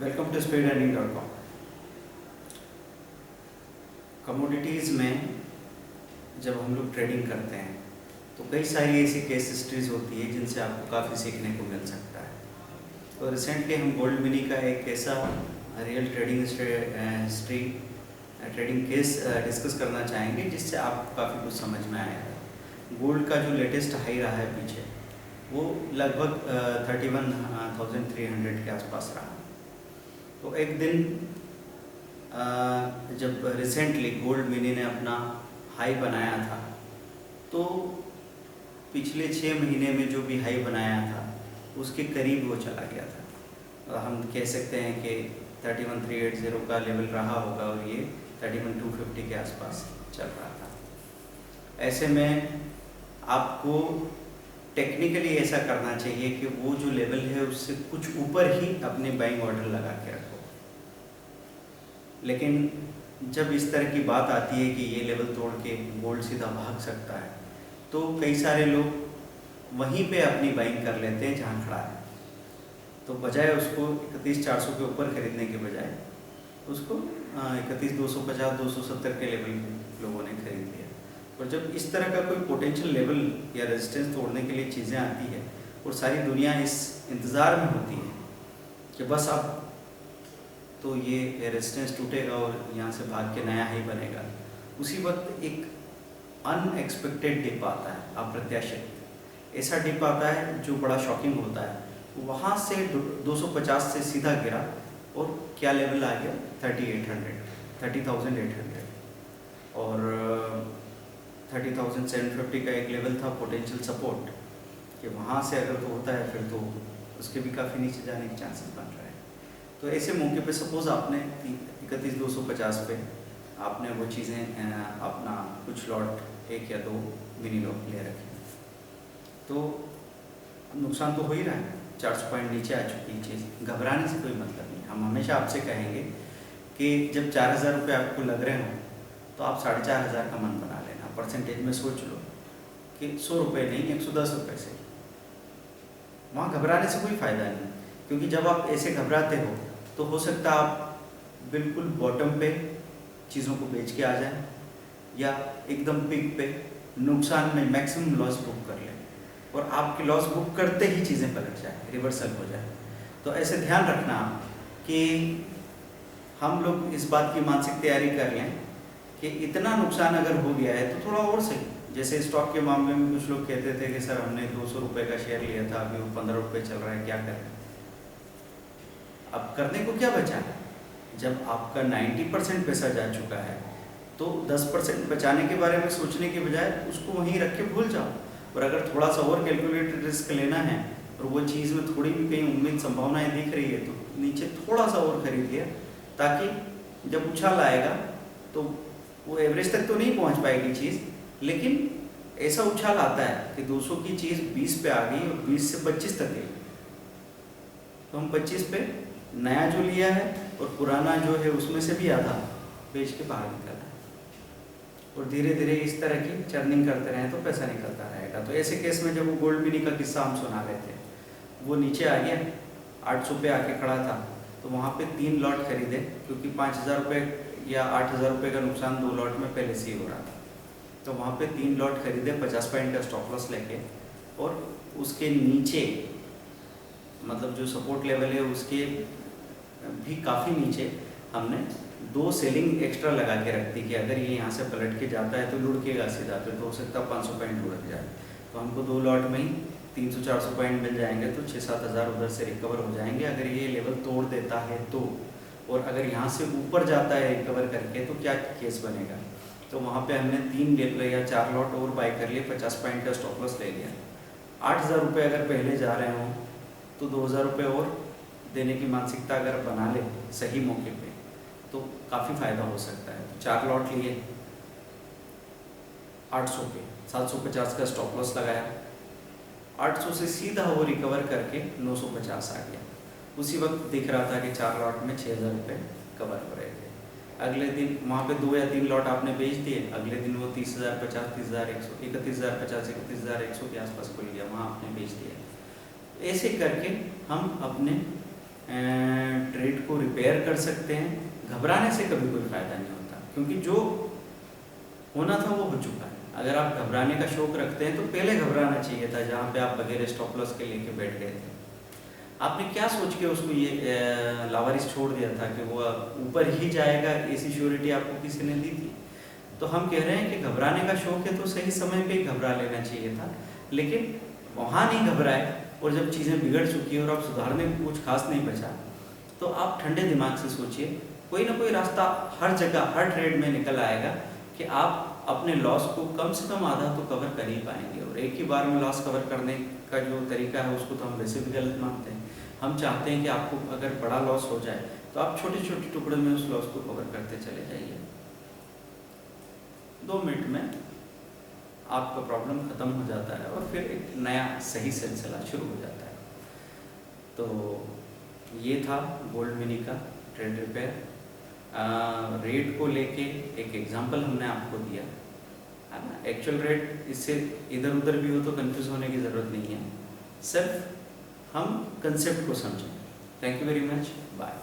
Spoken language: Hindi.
Welcome to speedearning.com। कमोडिटीज़ में जब हम लोग ट्रेडिंग करते हैं तो कई सारी ऐसी केस हिस्ट्रीज होती है जिनसे आपको काफ़ी सीखने को मिल सकता है। तो रिसेंटली हम गोल्ड मिनी का एक ऐसा real trading history trading case discuss करना चाहेंगे जिससे आपको काफ़ी कुछ समझ में आएगा। गोल्ड का जो लेटेस्ट हाई रहा है पीछे वो लगभग 31,300 के आसपास रहा। तो एक दिन जब रिसेंटली गोल्ड मिनी ने अपना हाई बनाया था तो पिछले 6 महीने में जो भी हाई बनाया था उसके करीब वो चला गया था। हम कह सकते हैं कि 31,380 का लेवल रहा होगा और ये 31,250 के आसपास चल रहा था। ऐसे में आपको टेक्निकली ऐसा करना चाहिए कि वो जो लेवल है उससे कुछ ऊपर ही अपने बाइंग ऑर्डर लगा के रखो। लेकिन जब इस तरह की बात आती है कि ये लेवल तोड़ के गोल्ड सीधा भाग सकता है तो कई सारे लोग वहीं पे अपनी बाइंग कर लेते हैं जहाँ खड़ा है। तो बजाय उसको 31,400 के ऊपर खरीदने के बजाय उसको 31,250 270 के लेवल पे लोगों ने खरीद लिया। और जब इस तरह का कोई पोटेंशियल लेवल या रेजिस्टेंस तोड़ने के लिए चीज़ें आती है और सारी दुनिया इस इंतज़ार में होती है कि बस अब तो ये रेजिस्टेंस टूटेगा और यहाँ से भाग के नया हाई बनेगा, उसी वक्त एक अनएक्सपेक्टेड डिप आता है, अप्रत्याशित ऐसा डिप आता है जो बड़ा शॉकिंग होता है। वहाँ से 250 से सीधा गिरा और क्या लेवल आ गया 30,800 और 30,750 का एक लेवल था पोटेंशियल सपोर्ट कि वहाँ से अगर तो होता है फिर तो उसके भी काफ़ी नीचे जाने के चांसेस बन रहे हैं। तो ऐसे मौके पे सपोज़ आपने 31,250 पे आपने वो चीज़ें अपना कुछ लॉट 1 या 2 मिनी लॉट ले रखे तो नुकसान तो हो ही रहा है। 400 पॉइंट नीचे आ चुकी चीज़, घबराने से कोई मतलब नहीं। हम हमेशा आपसे कहेंगे कि जब 4,000 रुपये आपको लग रहे हों तो आप 4,500 का मन बना लेना। परसेंटेज में सोच लो कि 100 रुपये नहीं 110 रुपये से, वहाँ घबराने से कोई फ़ायदा नहीं। क्योंकि जब आप ऐसे घबराते हो तो हो सकता आप बिल्कुल बॉटम पे चीज़ों को बेच के आ जाएं या एकदम पीक पे नुकसान में मैक्सिमम लॉस बुक कर लें और आपकी लॉस बुक करते ही चीज़ें पलट जाए, रिवर्सल हो जाए। तो ऐसे ध्यान रखना कि हम लोग इस बात की मानसिक तैयारी कर लें कि इतना नुकसान अगर हो गया है तो थोड़ा और सही। जैसे स्टॉक के मामले में कुछ लोग कहते थे कि सर हमने 200 रुपये का शेयर लिया था, अभी वो 15 रुपये चल रहा है, क्या करें। अब करने को क्या बचा है? जब आपका 90% पैसा जा चुका है तो 10% बचाने के बारे में सोचने के बजाय उसको वहीं रख के भूल जाओ। और अगर थोड़ा सा और कैलकुलेटेड रिस्क लेना है और वो चीज़ में थोड़ी भी कहीं उम्मीद संभावनाएं दिख रही है तो नीचे थोड़ा सा और खरीद लिया, ताकि जब उछाल आएगा तो वो एवरेज तक तो नहीं पहुंच पाएगी चीज़, लेकिन ऐसा उछाल आता है कि 200 की चीज़ 20 पे आ गई और 20 से 25 तक गई तो हम 25 पे नया जो लिया है और पुराना जो है उसमें से भी आधा बेच के बाहर निकला है। और धीरे धीरे इस तरह की चर्निंग करते रहे तो पैसा निकलता रहेगा। तो ऐसे केस में जब वो गोल्ड मिनी का किस्सा हम सुना रहे थे, वो नीचे आ गया 800 पे आके खड़ा था तो वहाँ पे 3 लॉट खरीदे क्योंकि 5,000 रुपये या 8,000 रुपये का नुकसान 2 लॉट में पहले से ही हो रहा था। तो वहाँ पे 3 लॉट खरीदे 50 पॉइंट का स्टॉप लॉस लेके और उसके नीचे मतलब जो सपोर्ट लेवल है उसके भी काफ़ी नीचे हमने 2 सेलिंग एक्स्ट्रा लगा के रख दी कि अगर ये यहाँ से पलट के जाता है तो लुढ़केगा सीधा, फिर तो हो सकता है 500 पॉइंट लुढ़क जाए। तो हमको 2 लॉट में ही 300-400 पॉइंट मिल जाएंगे तो 6-7 हज़ार उधर से रिकवर हो जाएंगे अगर ये लेवल तोड़ देता है तो। और अगर यहाँ से ऊपर जाता है रिकवर करके तो क्या केस बनेगा। तो वहाँ पे हमने 3 या 4 लॉट और बाई कर लिए, 50 पॉइंट का स्टॉप लॉस ले लिया। 8,000 रुपये अगर पहले जा रहे हों तो 2,000 रुपये और देने की मानसिकता अगर बना ले सही मौके पे तो काफ़ी फ़ायदा हो सकता है। 4 लॉट लिए 800 पे, 750 का स्टॉप लॉस लगाया, 800 से सीधा वो रिकवर करके 950 आ गया। उसी वक्त दिख रहा था कि 4 लॉट में 6,000 रुपये कवर हो रहे थे। अगले दिन वहाँ पे 2 या 3 लॉट आपने बेच दिए, अगले दिन वो 30,050, 30,100, 31,050, 31,100 के आसपास खुल गया, वहाँ आपने बेच दिया। ऐसे करके हम अपने ट्रेड को रिपेयर कर सकते हैं। घबराने से कभी कोई फ़ायदा नहीं होता, क्योंकि जो होना था वो हो चुका है। अगर आप घबराने का शौक रखते हैं तो पहले घबराना चाहिए था, जहाँ पे आप बगैर स्टॉप लॉस के लेके बैठ गए थे। आपने क्या सोच के उसको ये लावारिस छोड़ दिया था कि वो ऊपर ही जाएगा, ऐसी श्योरिटी आपको किसी ने दी थी? तो हम कह रहे हैं कि घबराने का शौक है तो सही समय पे ही घबरा लेना चाहिए था, लेकिन वहाँ नहीं घबराए, और जब चीज़ें बिगड़ चुकी है और आप सुधारने को कुछ खास नहीं बचा, तो आप ठंडे दिमाग से सोचिए, कोई ना कोई रास्ता हर जगह हर ट्रेड में निकल आएगा कि आप अपने लॉस को कम से कम आधा तो कवर कर ही पाएंगे। और एक ही बार में लॉस कवर करने का जो तरीका है उसको तो हम वैसे भी गलत मानते हैं। हम चाहते हैं कि आपको अगर बड़ा लॉस हो जाए तो आप छोटे छोटे टुकड़े में उस लॉस को कवर करते चले जाइए। 2 मिनट में आपका प्रॉब्लम ख़त्म हो जाता है और फिर एक नया सही सिलसिला शुरू हो जाता है। तो ये था गोल्ड मिनी का ट्रेड रिपेयर। रेट को लेके एक एग्जांपल हमने आपको दिया है ना। एक्चुअल रेट इससे इधर उधर भी हो तो कंफ्यूज होने की ज़रूरत नहीं है, सिर्फ हम कंसेप्ट को समझें। Thank you very much, bye.